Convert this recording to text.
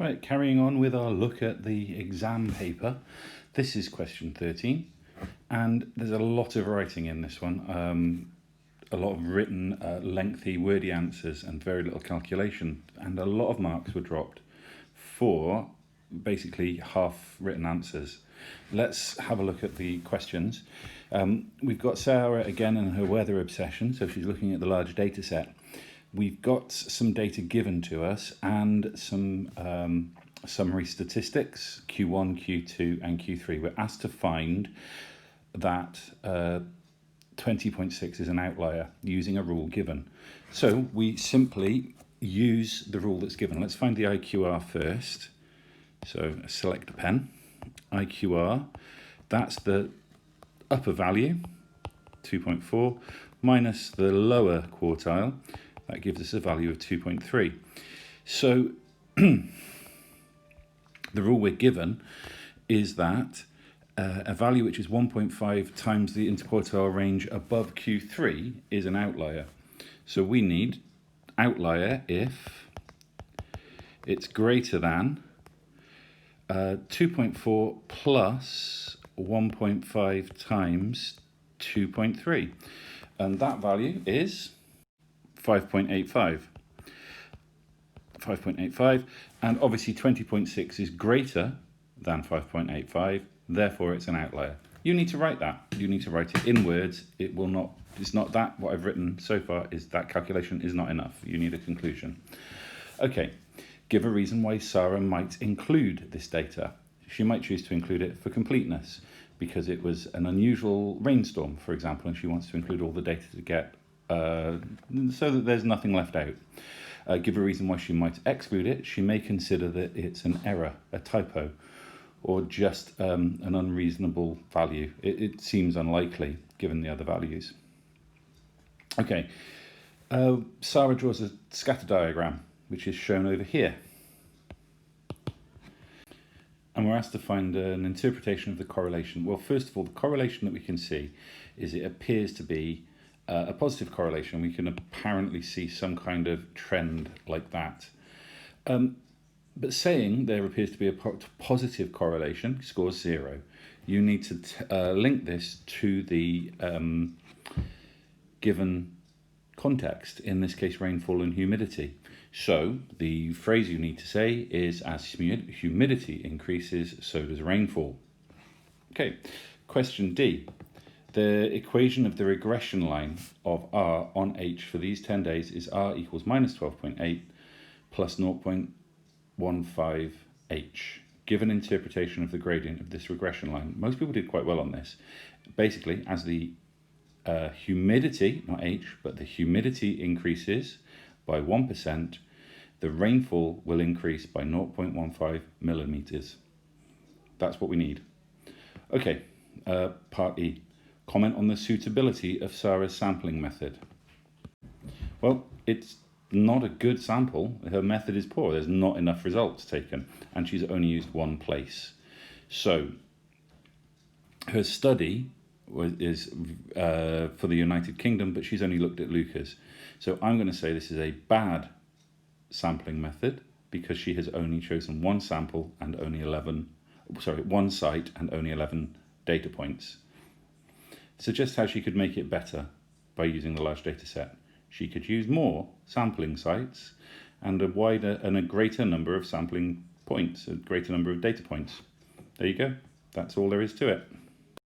Right, carrying on with our look at the exam paper. This is question 13, and there's a lot of writing in this one. A lot of written, lengthy, wordy answers and very little calculation, and a lot of marks were dropped for basically half-written answers. Let's have a look at the questions. We've got Sarah again and her weather obsession, so she's looking at the large data set. We've got some data given to us and some summary statistics, Q1, Q2 and Q3. We're asked to find that 20.6 is an outlier using a rule given. So we simply use the rule that's given. Let's find the IQR first. So select a pen. IQR, that's the upper value, 2.4, minus the lower quartile. That gives us a value of 2.3. So the rule we're given is that a value which is 1.5 times the interquartile range above Q3 is an outlier. So we need outlier if it's greater than 2.4 plus 1.5 times 2.3. And that value is 5.85. 5.85, and obviously 20.6 is greater than 5.85, therefore it's an outlier. You need to write that. You need to write it in words. It will not, it's not that, what I've written so far is that calculation is not enough. You need a conclusion. Okay, give a reason why Sarah might include this data. She might choose to include it for completeness, because it was an unusual rainstorm, for example, and she wants to include all the data to get so that there's nothing left out. Give a reason why she might exclude it. She may consider that it's an error, a typo, or just an unreasonable value. It seems unlikely given the other values. Okay, Sarah draws a scatter diagram, which is shown over here. And we're asked to find an interpretation of the correlation. Well, first of all, the correlation that we can see is it appears to be a positive correlation. We can apparently see some kind of trend like that. But saying there appears to be a positive correlation scores 0. You need to link this to the given context, in this case rainfall and humidity. So the phrase you need to say is, as humidity increases, so does rainfall. Okay, question D. The equation of the regression line of R on H for these 10 days is R equals minus 12.8 plus 0.15 H. Give an interpretation of the gradient of this regression line. Most people did quite well on this. Basically, as the humidity, not H, but the humidity increases by 1%, the rainfall will increase by 0.15 millimeters. That's what we need. Okay, part E. Comment on the suitability of Sarah's sampling method. Well, it's not a good sample. Her method is poor. There's not enough results taken, and she's only used one place. So her study is for the United Kingdom, but she's only looked at Lucas. So I'm going to say this is a bad sampling method because she has only chosen one sample and only one site and only 11 data points. Suggest how she could make it better by using the large data set. She could use more sampling sites and a wider and a greater number of sampling points, a greater number of data points. There you go. That's all there is to it.